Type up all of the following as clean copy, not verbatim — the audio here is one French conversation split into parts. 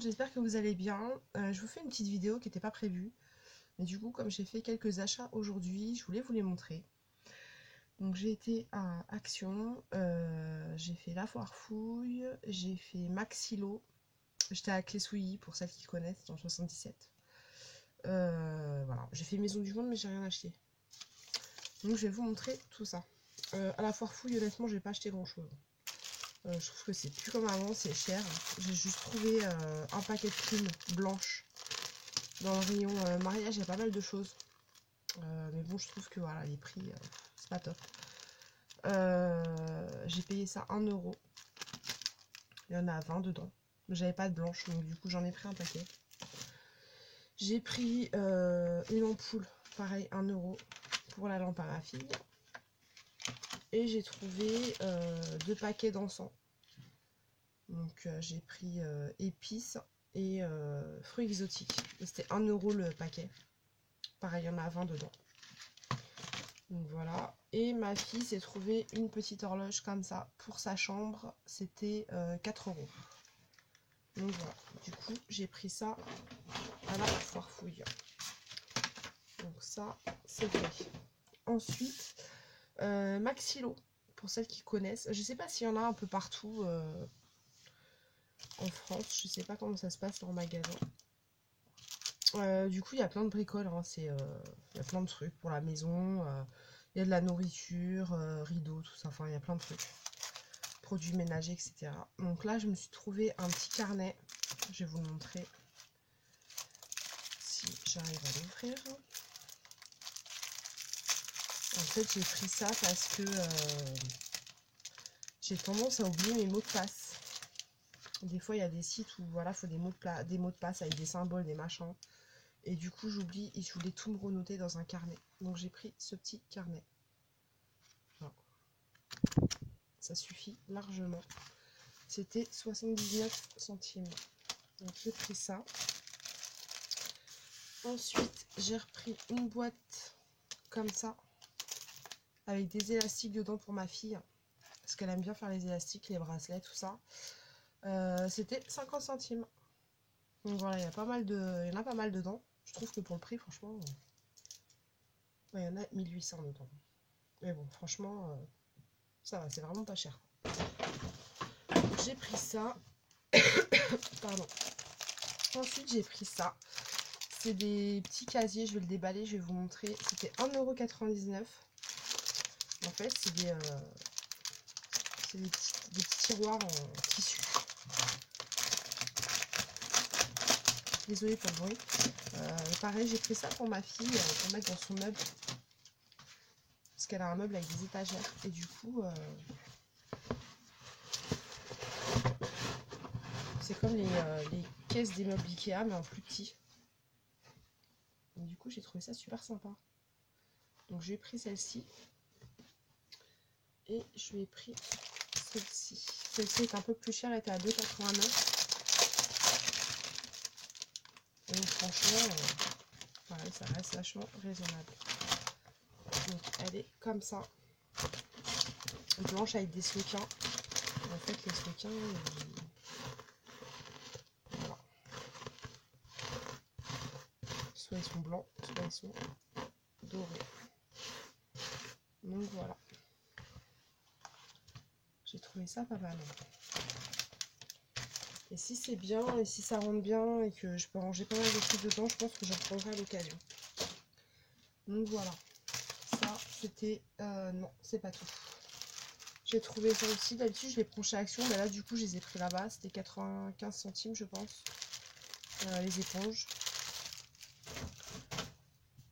monde, j'espère que vous allez bien. Je vous fais une petite vidéo qui n'était pas prévue. Mais du coup, comme j'ai fait quelques achats aujourd'hui, je voulais vous les montrer. Donc j'ai été à Action, j'ai fait La Foire Fouille, j'ai fait Maxilo. J'étais à Clé-Souilly pour celles qui connaissent, dans le 77. Voilà, j'ai fait Maison du Monde mais j'ai rien acheté. Donc je vais vous montrer tout ça. À La Foire Fouille, honnêtement, j'ai pas acheté grand chose. Je trouve que c'est plus comme avant, c'est cher. J'ai juste trouvé un paquet de plumes blanches. Dans le rayon mariage, il y a pas mal de choses. Mais bon, je trouve que voilà, les prix, c'est pas top. J'ai payé ça 1 euro. Il y en a 20 dedans. J'avais pas de blanche, donc du coup, j'en ai pris un paquet. J'ai pris une ampoule, pareil, 1 euro pour la lampe à ma fille. Et j'ai trouvé 2 paquets d'encens. Donc j'ai pris épices et fruits exotiques. Et c'était 1 euro le paquet. Pareil, il y en a 20 dedans. Donc voilà. Et ma fille s'est trouvée une petite horloge comme ça pour sa chambre. C'était 4 euros. Donc voilà. Du coup, j'ai pris ça à La Foire Fouille. Donc ça, c'est fait. Ensuite, Maxilo. Pour celles qui connaissent. Je sais pas s'il y en a un peu partout en France. Je sais pas comment ça se passe en magasin. Du coup, il y a plein de bricoles. Hein. Il y a plein de trucs pour la maison. Il y a de la nourriture, rideaux, tout ça. Enfin, il y a plein de trucs. Produits ménagers, etc. Donc là, je me suis trouvé un petit carnet. Je vais vous le montrer si j'arrive à l'ouvrir. En fait, j'ai pris ça parce que j'ai tendance à oublier mes mots de passe. Des fois, il y a des sites où voilà, il faut des mots de passe avec des symboles, des machins. Et du coup, j'oublie et je voulais tout me renoter dans un carnet. Donc, j'ai pris ce petit carnet. Voilà. Ça suffit largement. C'était 79 centimes. Donc, j'ai pris ça. Ensuite, j'ai repris une boîte comme ça, avec des élastiques dedans pour ma fille. Parce qu'elle aime bien faire les élastiques, les bracelets, tout ça. C'était 50 centimes. Donc voilà, il y en a pas mal dedans. Je trouve que pour le prix, franchement, il y en a 1800 dedans. Mais bon, franchement, ça va, c'est vraiment pas cher. J'ai pris ça. Pardon. Ensuite, j'ai pris ça. C'est des petits casiers, je vais le déballer, je vais vous montrer. C'était 1,99 €. En fait, c'est des petits tiroirs en tissu. Désolée pour le bruit. Pareil, j'ai pris ça pour ma fille, pour mettre dans son meuble. Parce qu'elle a un meuble avec des étagères. Et du coup, c'est comme les caisses des meubles Ikea, mais en plus petit. Et du coup, j'ai trouvé ça super sympa. Donc, je lui ai pris celle-ci. Et je lui ai pris celle-ci. Celle-ci est un peu plus chère, elle était à 2,89 €. Et franchement, pareil, ça reste vachement raisonnable. Donc, elle est comme ça. Blanche avec des sequins. En fait, les sequins, voilà. Soit ils sont blancs, soit ils sont dorés. Donc voilà. J'ai trouvé ça pas mal. Et si c'est bien, et si ça rentre bien, et que je peux ranger pas mal de trucs dedans, je pense que j'en reprendrai à l'occasion. Donc voilà. Ça, c'était... non, c'est pas tout. J'ai trouvé ça aussi. D'habitude, je les prends chez Action. Mais là, du coup, je les ai pris là-bas. C'était 95 centimes, je pense. Les éponges.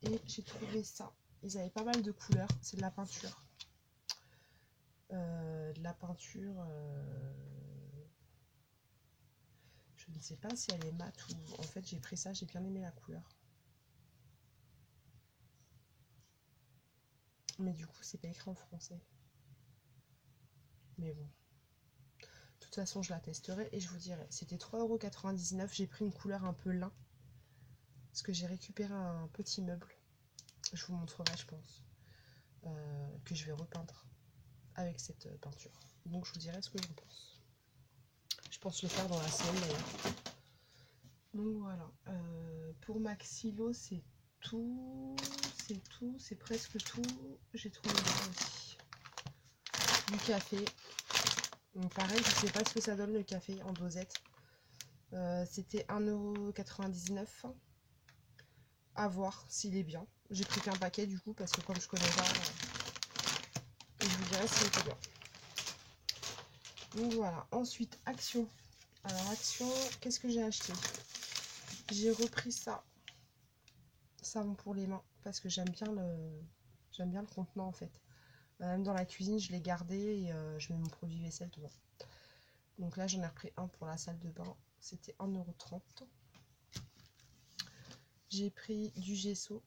Et j'ai trouvé ça. Ils avaient pas mal de couleurs. C'est de la peinture. Je ne sais pas si elle est mate ou... En fait, j'ai pris ça. J'ai bien aimé la couleur. Mais du coup, c'est pas écrit en français. Mais bon. De toute façon, je la testerai et je vous dirai. C'était 3,99 €. J'ai pris une couleur un peu lin. Parce que j'ai récupéré un petit meuble. Je vous montrerai, je pense. Que je vais repeindre avec cette peinture. Donc, je vous dirai ce que j'en pense. Je pense le faire dans la semaine d'ailleurs. pour Maxilo, c'est tout. C'est presque tout. J'ai trouvé ça aussi. Du café. Donc pareil, je sais pas ce que ça donne le café en dosette. C'était 1,99 €. À voir s'il est bien. J'ai pris qu'un paquet du coup parce que comme je connais pas, je vous dirai s'il était bien. Donc voilà. Ensuite, Action. Alors Action, qu'est-ce que j'ai acheté? J'ai repris ça. Savon pour les mains parce que j'aime bien le contenant en fait. Même dans la cuisine, je l'ai gardé et je mets mon produit vaisselle dedans. Donc là, j'en ai repris un pour la salle de bain. C'était 1,30 €. J'ai pris du gesso.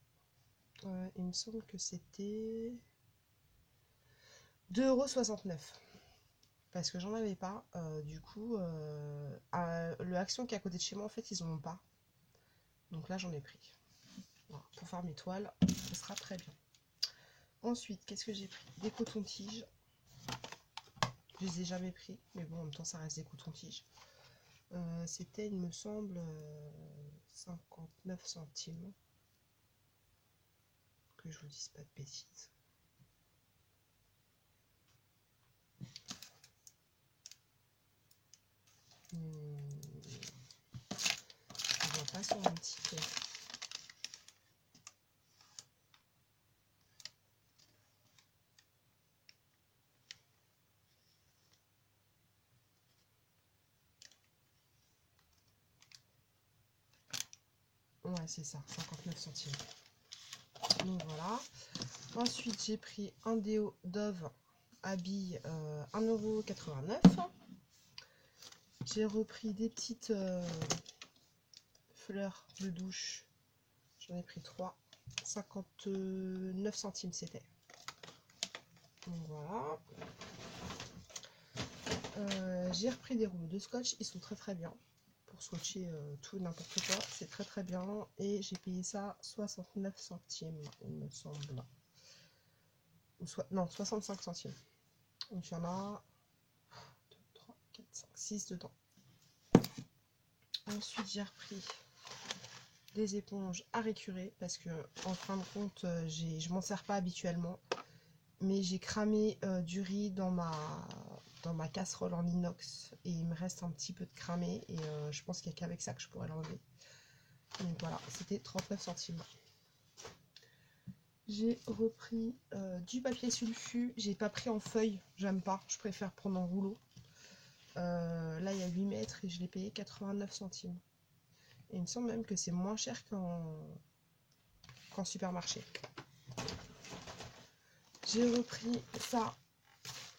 Il me semble que c'était 2,69 € parce que j'en avais pas. Du coup, le Action qui est à côté de chez moi, en fait, ils en ont pas. Donc là, j'en ai pris. Voilà, pour faire mes toiles, ce sera très bien. Ensuite, qu'est-ce que j'ai pris? Des cotons-tiges. Je les ai jamais pris, mais bon, en même temps, ça reste des cotons-tiges. C'était, il me semble, 59 centimes. Que je vous dise pas de bêtises. Je vois pas sur un ticket. Ouais, c'est ça, 59 centimes. Donc voilà. Ensuite, j'ai pris un déo Dove Habille 1,89 €. J'ai repris des petites fleurs de douche. J'en ai pris 3. 59 centimes c'était. Donc voilà. J'ai repris des rouleaux de scotch. Ils sont très très bien. Pour scotcher tout n'importe quoi. C'est très très bien. Et j'ai payé ça 69 centimes, il me semble. Non, 65 centimes. Donc il y en a 2, 3, 4, 5, 6 dedans. Ensuite, j'ai repris des éponges à récurer parce que en fin de compte, je m'en sers pas habituellement. Mais j'ai cramé du riz dans ma casserole en inox et il me reste un petit peu de cramé et je pense qu'il n'y a qu'avec ça que je pourrais l'enlever. Donc voilà, c'était 39 centimes. J'ai repris du papier sulfu. J'ai pas pris en feuille, j'aime pas, je préfère prendre en rouleau. Là il y a 8 mètres et je l'ai payé 89 centimes. Et il me semble même que c'est moins cher qu'en supermarché. J'ai repris ça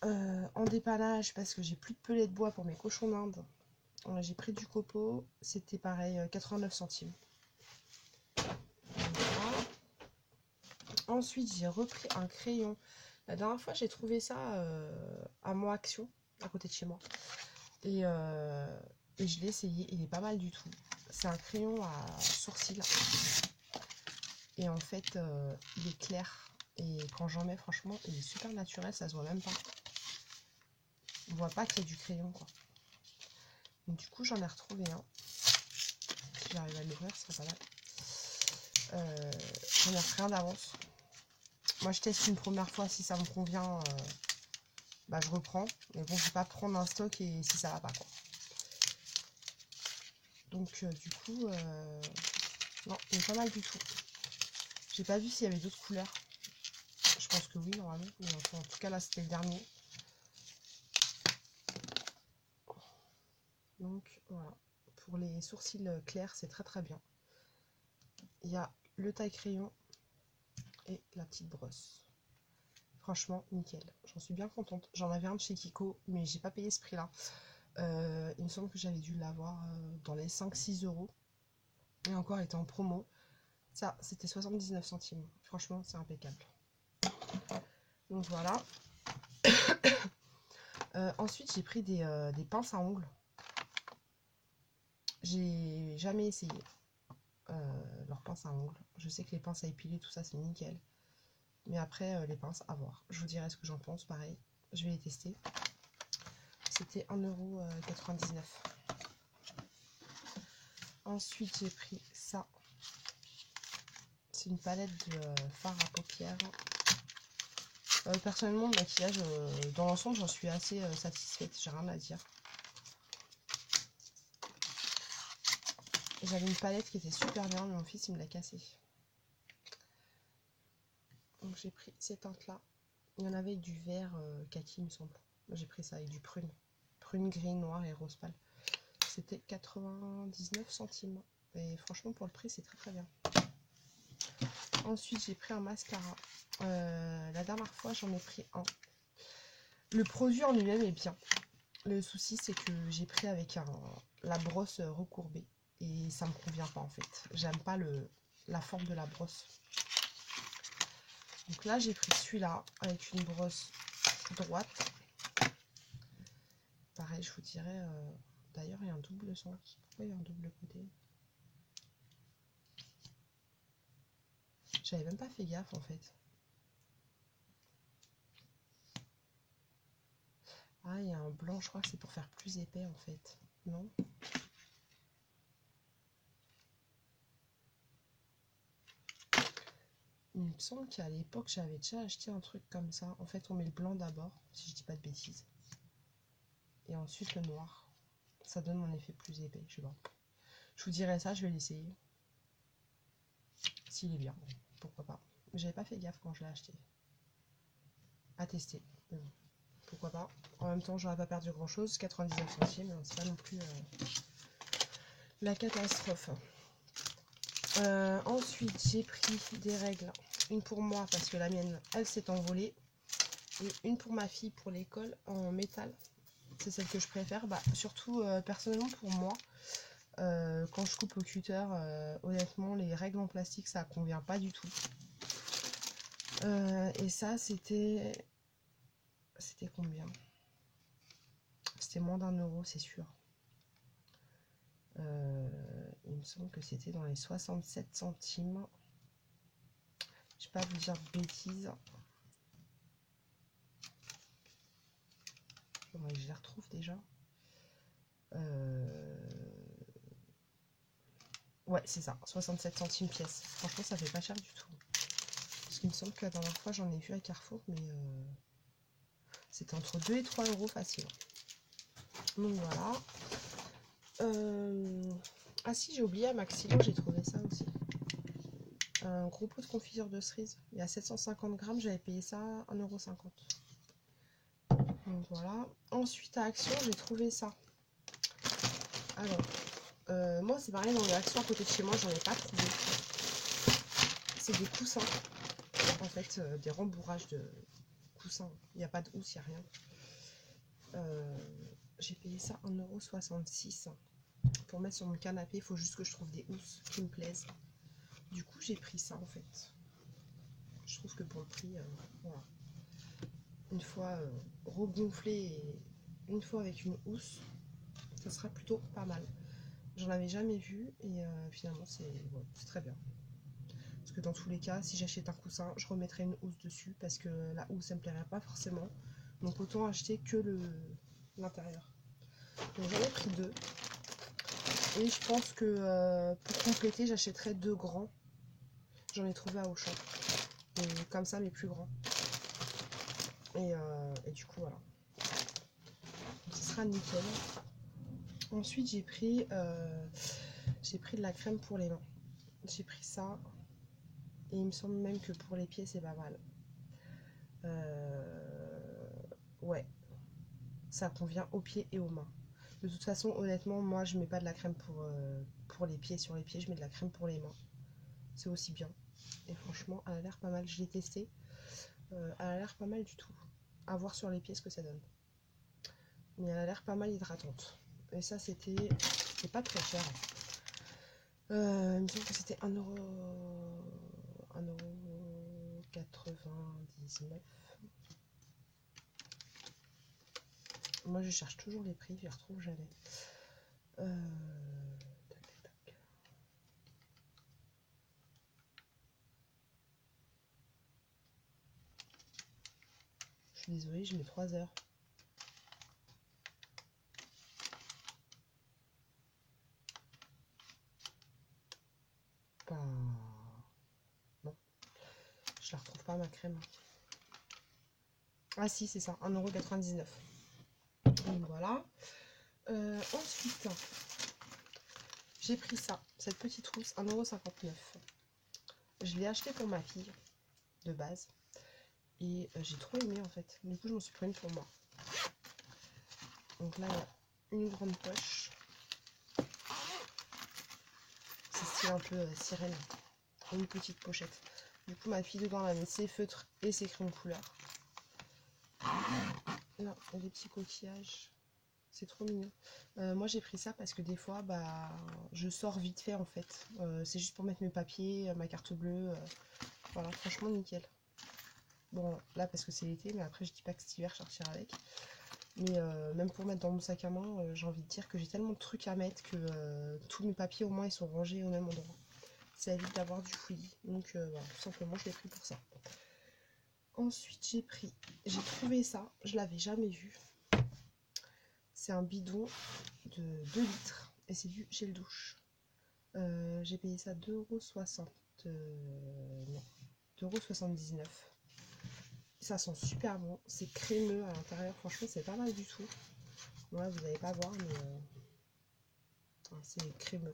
en dépannage parce que j'ai plus de pelets de bois pour mes cochons d'Inde. J'ai pris du copeau, c'était pareil, 89 centimes. Voilà. Ensuite, j'ai repris un crayon. La dernière fois, j'ai trouvé ça à Mon Action, à côté de chez moi. Et je l'ai essayé, il est pas mal du tout. C'est un crayon à sourcils. Et en fait, il est clair. Et quand j'en mets, franchement, il est super naturel, ça se voit même pas. On voit pas qu'il y a du crayon, quoi. Donc du coup, j'en ai retrouvé un. Si j'arrive à l'ouvrir, ce serait pas mal. J'en ai repris un d'avance. Moi, je teste une première fois. Si ça me convient, bah, je reprends. Mais bon, je vais pas prendre un stock et si ça va pas, quoi. Donc du coup, non, il est pas mal du tout. J'ai pas vu s'il y avait d'autres couleurs. Je pense que oui, normalement. Mais enfin, en tout cas, là, c'était le dernier. Donc voilà. Pour les sourcils clairs, c'est très très bien. Il y a le taille-crayon et la petite brosse. Franchement, nickel. J'en suis bien contente. J'en avais un de chez Kiko, mais j'ai pas payé ce prix-là. Il me semble que j'avais dû l'avoir dans les 5-6 €. Et encore, il était en promo. Ça, c'était 79 centimes. Franchement, c'est impeccable. Donc voilà. Ensuite, j'ai pris des pinces à ongles. J'ai jamais essayé leurs pinces à ongles. Je sais que les pinces à épiler, tout ça, c'est nickel. Mais après, les pinces, à voir. Je vous dirai ce que j'en pense, pareil. Je vais les tester. C'était 1,99 €. Ensuite, j'ai pris ça. C'est une palette de fard à paupières. Personnellement, le maquillage, dans l'ensemble, j'en suis assez satisfaite. J'ai rien à dire. J'avais une palette qui était super bien, mais mon fils, il me l'a cassée. Donc j'ai pris ces teintes-là. Il y en avait avec du vert kaki, il me semble. J'ai pris ça avec du prune. Prune, gris, noir et rose pâle. C'était 99 centimes. Et franchement, pour le prix, c'est très très bien. Ensuite, j'ai pris un mascara. La dernière fois, j'en ai pris un. Le produit en lui-même est bien. Le souci, c'est que j'ai pris avec la brosse recourbée. Et ça me convient pas, en fait. J'aime pas la forme de la brosse. Donc là, j'ai pris celui-là avec une brosse droite. Pareil, je vous dirais... D'ailleurs, il y a un double sens. Pourquoi il y a un double côté? J'avais même pas fait gaffe, en fait. Ah, il y a un blanc, je crois que c'est pour faire plus épais, en fait. Non? Il me semble qu'à l'époque, j'avais déjà acheté un truc comme ça. En fait, on met le blanc d'abord, si je dis pas de bêtises. Et ensuite le noir. Ça donne un effet plus épais, je sais pas. Je vous dirai ça, je vais l'essayer. S'il est bien, pourquoi pas. J'avais pas fait gaffe quand je l'ai acheté. À tester. Mais bon, pourquoi pas. En même temps, j'aurais pas perdu grand chose. 99 centimes, c'est pas non plus la catastrophe. Ensuite, j'ai pris des règles. Une pour moi parce que la mienne, elle s'est envolée. Et une pour ma fille pour l'école en métal. C'est celle que je préfère. Bah, surtout, personnellement, pour moi, quand je coupe au cutter, honnêtement, les règles en plastique, ça convient pas du tout. Et ça, c'était combien? C'était moins d'1 €, c'est sûr. Il me semble que c'était dans les 67 centimes. Je vais pas vous dire de bêtises. Faudrait que je les retrouve déjà. Ouais, c'est ça, 67 centimes pièce. Franchement, ça fait pas cher du tout. Parce qu'il me semble que la dernière fois, j'en ai vu à Carrefour, mais c'était entre 2 et 3 € facile. Donc voilà. Ah si, j'ai oublié à Maxilo, j'ai trouvé ça aussi. Un gros pot de confiture de cerise. Il y a 750 grammes, j'avais payé ça 1,50 €. Donc voilà. Ensuite, à Action, j'ai trouvé ça. Alors, moi, c'est pareil, dans les Actions à côté de chez moi, j'en ai pas trouvé. C'est des coussins. En fait, des rembourrages de coussins. Il n'y a pas de housse, il n'y a rien. J'ai payé ça 1,66 € pour mettre sur mon canapé. Il faut juste que je trouve des housses qui me plaisent. Du coup, j'ai pris ça en fait. Je trouve que pour le prix, voilà. Une fois regonflé et une fois avec une housse, ça sera plutôt pas mal. J'en avais jamais vu et finalement, c'est très bien. Parce que dans tous les cas, si j'achète un coussin, je remettrai une housse dessus parce que la housse, ça me plairait pas forcément. Donc autant acheter que l'intérieur. Donc j'en ai pris 2. Et je pense que pour compléter, j'achèterai 2 grands. J'en ai trouvé à Auchan. Et comme ça, les plus grands. Et du coup, voilà. Donc, ce sera nickel. Ensuite, j'ai pris de la crème pour les mains. J'ai pris ça. Et il me semble même que pour les pieds, c'est pas mal. Ouais. Ça convient aux pieds et aux mains. De toute façon, honnêtement, moi, je mets pas de la crème pour les pieds, sur les pieds. Je mets de la crème pour les mains. C'est aussi bien. Et franchement, elle a l'air pas mal. Je l'ai testée. Elle a l'air pas mal du tout. À voir sur les pieds ce que ça donne. Mais elle a l'air pas mal hydratante. Et ça, c'était pas très cher. Il me semble que c'était 1,99 €. Moi, je cherche toujours les prix, je les retrouve jamais. Tac, tac, tac. Je suis désolée, je mets 3 heures. trouve pas ma crème. Ah si, c'est ça, 1,99 €. Donc voilà. Ensuite, j'ai pris ça, cette petite rousse, 1,59 €. Je l'ai acheté pour ma fille, de base. Et j'ai trop aimé en fait. Du coup, je m'en suis pris une pour moi. Donc là, il y a une grande poche. C'est style un peu sirène. Une petite pochette. Du coup, ma fille dedans, elle a mis ses feutres et ses crayons de couleur. Là, il y a des petits coquillages. C'est trop mignon. Moi, j'ai pris ça parce que des fois, bah, je sors vite fait en fait. C'est juste pour mettre mes papiers, ma carte bleue. Voilà, franchement, nickel. Bon, là, parce que c'est l'été, mais après, je dis pas que cet hiver, je sortirai avec. Mais même pour mettre dans mon sac à main, j'ai envie de dire que j'ai tellement de trucs à mettre que tous mes papiers, au moins, ils sont rangés au même endroit. Ça évite d'avoir du fouillis. Donc, voilà, tout simplement, je l'ai pris pour ça. Ensuite, j'ai trouvé ça, je l'avais jamais vu. C'est un bidon de 2 litres et c'est du gel douche. J'ai payé ça 2,60 €. Non, 2,79 €. Ça sent super bon, c'est crémeux à l'intérieur, franchement c'est pas mal du tout. Ouais, vous n'allez pas voir, mais c'est crémeux.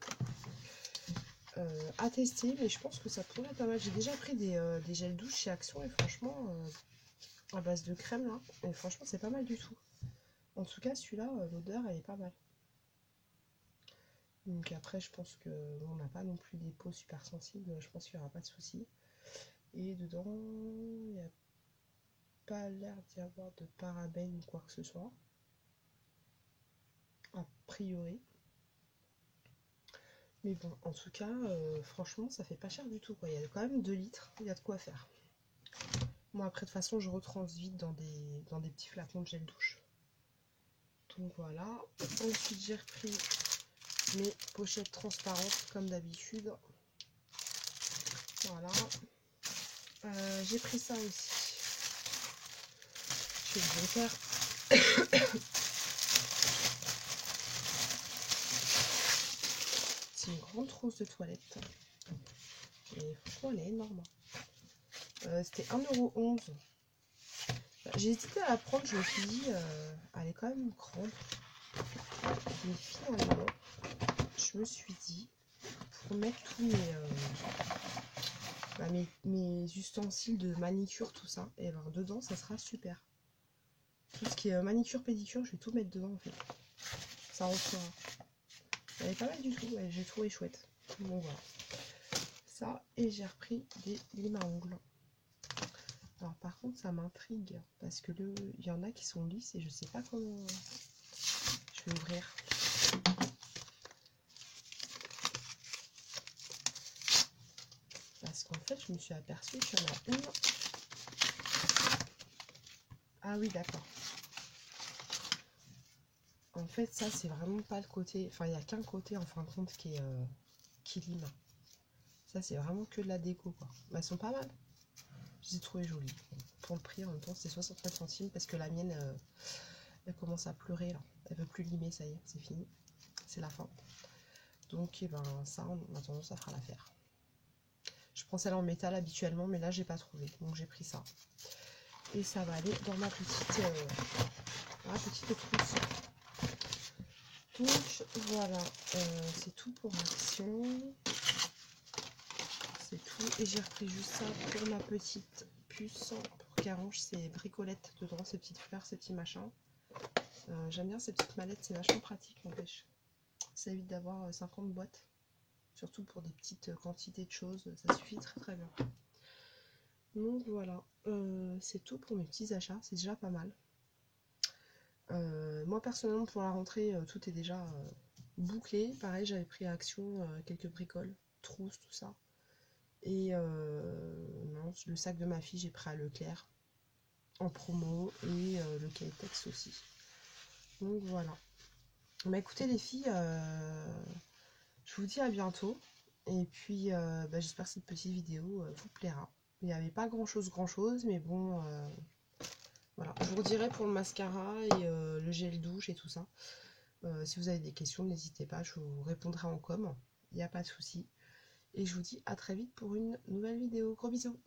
À tester, mais je pense que ça pourrait être pas mal. J'ai déjà pris des gels douche chez Action et franchement, à base de crème là, et franchement c'est pas mal du tout. En tout cas, celui-là, l'odeur elle est pas mal. Donc après, je pense qu'on n'a pas non plus des peaux super sensibles, je pense qu'il n'y aura pas de souci. Et dedans, il n'y a pas l'air d'y avoir de parabènes ou quoi que ce soit. A priori. Mais bon, en tout cas, franchement, ça fait pas cher du tout, quoi. Il y a quand même 2 litres, il y a de quoi faire. Moi, après, de toute façon, je retranche vite dans des petits flacons de gel douche. Donc voilà. Ensuite, j'ai repris mes pochettes transparentes, comme d'habitude. Voilà. J'ai pris ça aussi. Je vais le faire. C'est une grande trousse de toilette. Et franchement, elle est énorme. C'était 1,11 €. J'ai hésité à la prendre, je me suis dit, elle est quand même grande. Mais finalement, je me suis dit, pour mettre tous mes ustensiles de manicure, tout ça, et alors dedans, ça sera super. Tout ce qui est manicure, pédicure, je vais tout mettre dedans en fait. Ça ressort. Elle est pas mal du tout, ouais, j'ai trouvé chouette. Bon voilà. Ça, et j'ai repris des limes à ongles. Alors par contre, ça m'intrigue, parce que il y en a qui sont lisses et je sais pas comment je vais ouvrir. Parce qu'en fait, je me suis aperçue qu'il y en a une. Ah oui, d'accord. En fait, ça, c'est vraiment pas le côté... Enfin, il n'y a qu'un côté, en fin de compte, qui lime. Ça, c'est vraiment que de la déco, quoi. Mais elles sont pas mal. Je les ai trouvées jolies. Pour le prix, en même temps, c'est 69 centimes, parce que la mienne, elle commence à pleurer, là. Elle veut plus limer, ça y est, c'est fini. C'est la fin. Donc, eh ben, ça, en attendant, ça fera l'affaire. Je prends celle en métal habituellement, mais là, j'ai pas trouvé. Donc, j'ai pris ça. Et ça va aller dans ma petite trousse. Donc voilà, c'est tout pour Action. C'est tout. Et j'ai repris juste ça pour ma petite puce, pour qu'elle range ses bricolettes dedans, ses petites fleurs, ces petits machins. J'aime bien ces petites mallettes, c'est vachement pratique, n'empêche. Ça évite d'avoir 50 boîtes. Surtout pour des petites quantités de choses, ça suffit très très bien. Donc voilà, c'est tout pour mes petits achats, c'est déjà pas mal. Moi personnellement pour la rentrée, tout est déjà bouclé. Pareil, j'avais pris à Action quelques bricoles, trousses, tout ça. Et non, le sac de ma fille, j'ai pris à Leclerc en promo et le K-Tex aussi. Donc voilà. Bah écoutez les filles, je vous dis à bientôt. Et puis j'espère que cette petite vidéo vous plaira. Il n'y avait pas grand chose, mais bon, voilà. Je vous redirai pour le mascara et le gel douche et tout ça. Si vous avez des questions, n'hésitez pas, je vous répondrai en com. Il n'y a pas de souci. Et je vous dis à très vite pour une nouvelle vidéo. Gros bisous!